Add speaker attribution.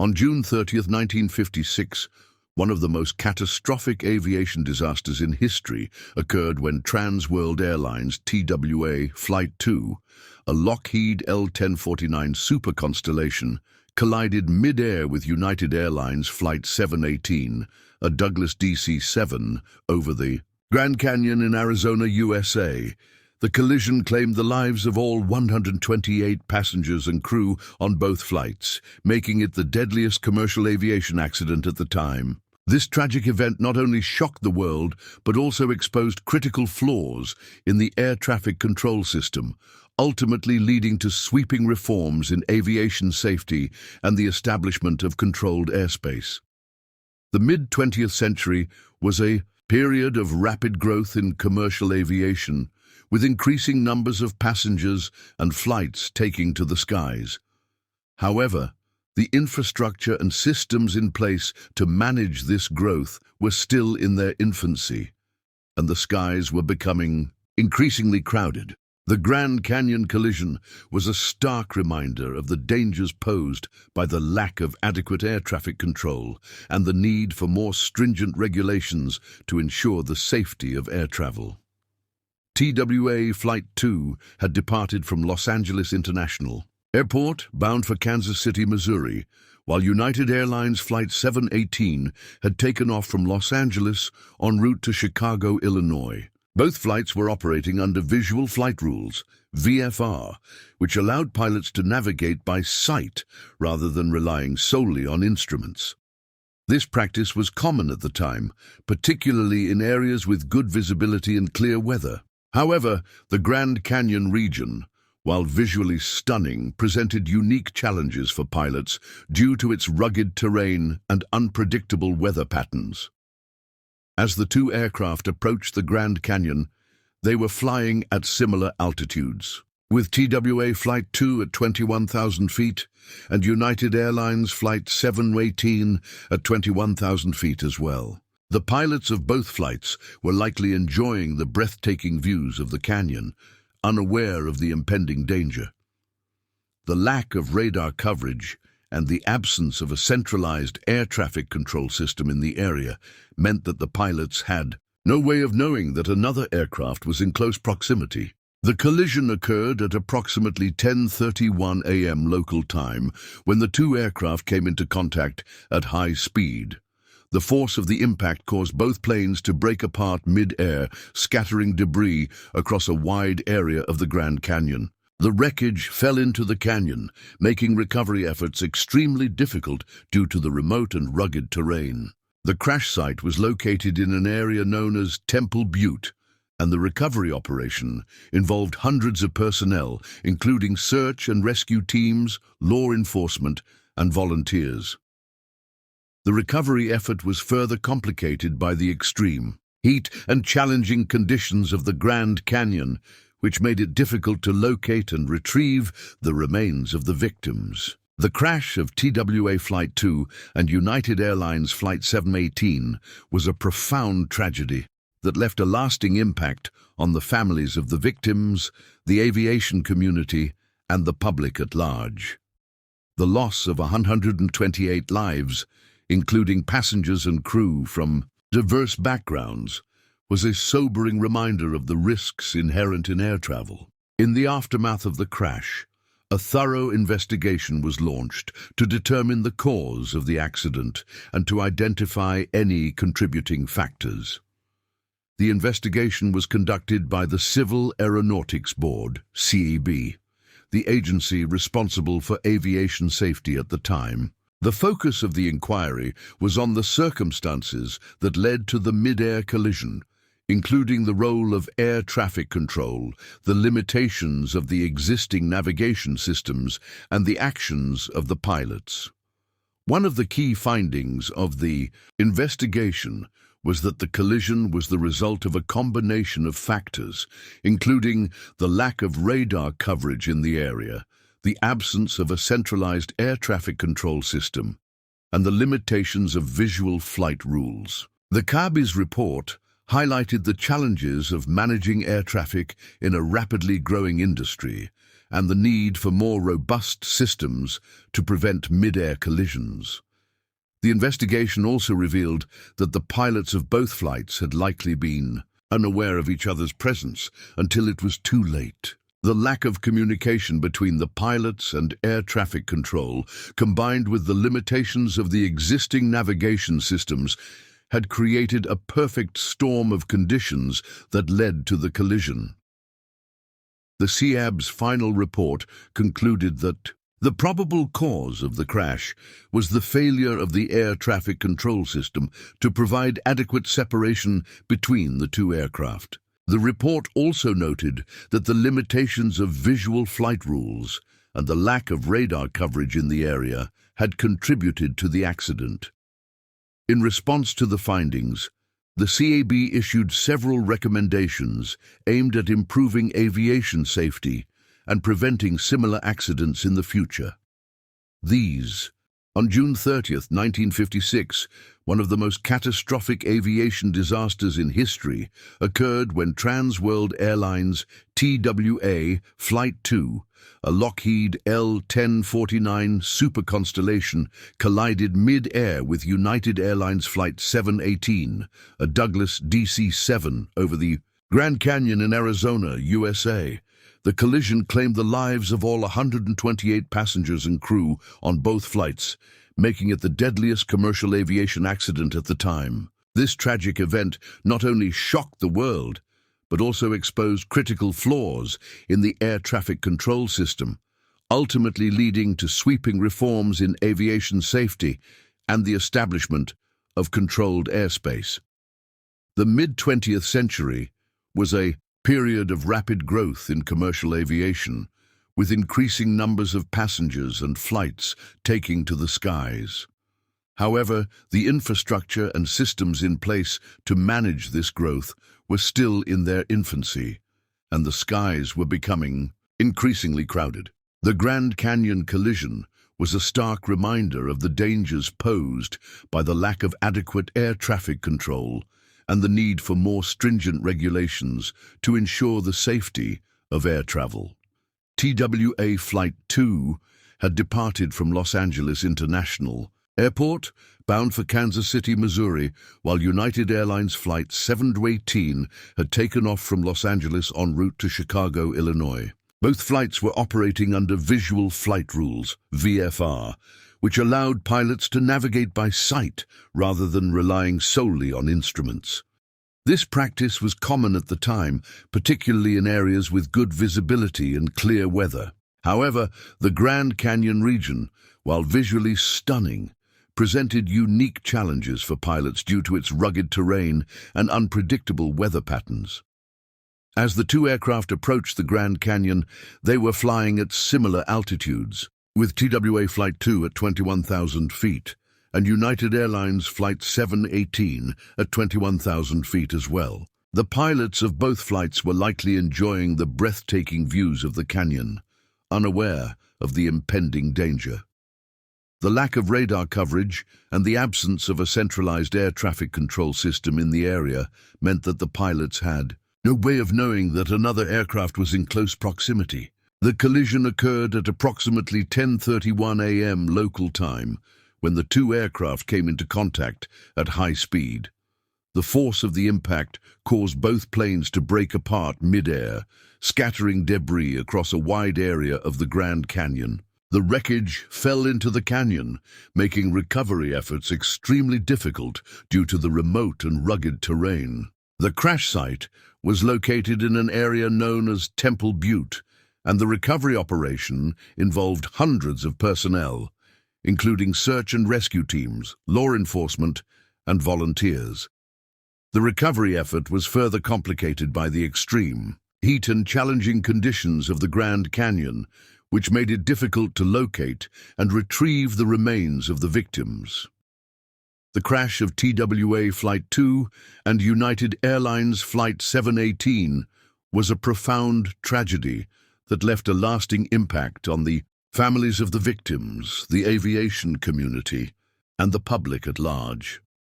Speaker 1: On June 30, 1956, one of the most catastrophic aviation disasters in history occurred when Trans World Airlines TWA Flight 2, a Lockheed L-1049 Super Constellation, collided mid-air with United Airlines Flight 718, a Douglas DC-7, over the Grand Canyon in Arizona, USA. The collision claimed the lives of all 128 passengers and crew on both flights, making it the deadliest commercial aviation accident at the time. This tragic event not only shocked the world, but also exposed critical flaws in the air traffic control system, ultimately leading to sweeping reforms in aviation safety and the establishment of controlled airspace. The mid-20th century was a period of rapid growth in commercial aviation, with increasing numbers of passengers and flights taking to the skies. However, the infrastructure and systems in place to manage this growth were still in their infancy, and the skies were becoming increasingly crowded. The Grand Canyon collision was a stark reminder of the dangers posed by the lack of adequate air traffic control and the need for more stringent regulations to ensure the safety of air travel. TWA Flight 2 had departed from Los Angeles International Airport, bound for Kansas City, Missouri, while United Airlines Flight 718 had taken off from Los Angeles en route to Chicago, Illinois. Both flights were operating under Visual Flight Rules, VFR, which allowed pilots to navigate by sight rather than relying solely on instruments. This practice was common at the time, particularly in areas with good visibility and clear weather. However, the Grand Canyon region, while visually stunning, presented unique challenges for pilots due to its rugged terrain and unpredictable weather patterns. As the two aircraft approached the Grand Canyon, they were flying at similar altitudes, with TWA Flight 2 at 21,000 feet and United Airlines Flight 718 at 21,000 feet as well. The pilots of both flights were likely enjoying the breathtaking views of the canyon, unaware of the impending danger. The lack of radar coverage and the absence of a centralized air traffic control system in the area meant that the pilots had no way of knowing that another aircraft was in close proximity. The collision occurred at approximately 10:31 a.m. local time when the two aircraft came into contact at high speed. The force of the impact caused both planes to break apart mid-air, scattering debris across a wide area of the Grand Canyon. The wreckage fell into the canyon, making recovery efforts extremely difficult due to the remote and rugged terrain. The crash site was located in an area known as Temple Butte, and the recovery operation involved hundreds of personnel, including search and rescue teams, law enforcement, and volunteers. The recovery effort was further complicated by the extreme heat and challenging conditions of the Grand Canyon, which made it difficult to locate and retrieve the remains of the victims. The crash of TWA Flight 2 and United Airlines Flight 718 was a profound tragedy that left a lasting impact on the families of the victims, the aviation community, and the public at large. The loss of 128 lives, including passengers and crew from diverse backgrounds, was a sobering reminder of the risks inherent in air travel. In the aftermath of the crash, a thorough investigation was launched to determine the cause of the accident and to identify any contributing factors. The investigation was conducted by the Civil Aeronautics Board, CAB, the agency responsible for aviation safety at the time. The focus of the inquiry was on the circumstances that led to the mid-air collision, including the role of air traffic control, the limitations of the existing navigation systems, and the actions of the pilots. One of the key findings of the investigation was that the collision was the result of a combination of factors, including the lack of radar coverage in the area, the absence of a centralized air traffic control system, and the limitations of visual flight rules. The CAB's report highlighted the challenges of managing air traffic in a rapidly growing industry and the need for more robust systems to prevent mid-air collisions. The investigation also revealed that the pilots of both flights had likely been unaware of each other's presence until it was too late. The lack of communication between the pilots and air traffic control, combined with the limitations of the existing navigation systems, had created a perfect storm of conditions that led to the collision. The CAAB's final report concluded that the probable cause of the crash was the failure of the air traffic control system to provide adequate separation between the two aircraft. The report also noted that the limitations of visual flight rules and the lack of radar coverage in the area had contributed to the accident. In response to the findings, the CAB issued several recommendations aimed at improving aviation safety and preventing similar accidents in the future. These, on June 30, 1956, one of the most catastrophic aviation disasters in history occurred when Trans World Airlines TWA Flight 2, a Lockheed L-1049 Super Constellation, collided mid-air with United Airlines Flight 718, a Douglas DC-7, over the Grand Canyon in Arizona, USA. The collision claimed the lives of all 128 passengers and crew on both flights, making it the deadliest commercial aviation accident at the time. This tragic event not only shocked the world, but also exposed critical flaws in the air traffic control system, ultimately leading to sweeping reforms in aviation safety and the establishment of controlled airspace. The mid-20th century was a period of rapid growth in commercial aviation, with increasing numbers of passengers and flights taking to the skies. However, the infrastructure and systems in place to manage this growth were still in their infancy, and the skies were becoming increasingly crowded. The Grand Canyon collision was a stark reminder of the dangers posed by the lack of adequate air traffic control and the need for more stringent regulations to ensure the safety of air travel. TWA Flight 2 had departed from Los Angeles International Airport, bound for Kansas City, Missouri, while United Airlines Flight 718 had taken off from Los Angeles en route to Chicago, Illinois. Both flights were operating under Visual Flight Rules, VFR, which allowed pilots to navigate by sight rather than relying solely on instruments. This practice was common at the time, particularly in areas with good visibility and clear weather. However, the Grand Canyon region, while visually stunning, presented unique challenges for pilots due to its rugged terrain and unpredictable weather patterns. As the two aircraft approached the Grand Canyon, they were flying at similar altitudes, with TWA Flight 2 at 21,000 feet and United Airlines Flight 718 at 21,000 feet as well. The pilots of both flights were likely enjoying the breathtaking views of the canyon, unaware of the impending danger. The lack of radar coverage and the absence of a centralized air traffic control system in the area meant that the pilots had no way of knowing that another aircraft was in close proximity. The collision occurred at approximately 10:31 a.m. local time, when the two aircraft came into contact at high speed. The force of the impact caused both planes to break apart mid-air, scattering debris across a wide area of the Grand Canyon. The wreckage fell into the canyon, making recovery efforts extremely difficult due to the remote and rugged terrain. The crash site was located in an area known as Temple Butte, and the recovery operation involved hundreds of personnel, including search and rescue teams, law enforcement, and volunteers. The recovery effort was further complicated by the extreme heat and challenging conditions of the Grand Canyon, which made it difficult to locate and retrieve the remains of the victims. The crash of TWA Flight 2 and United Airlines Flight 718 was a profound tragedy that left a lasting impact on the families of the victims, the aviation community, and the public at large.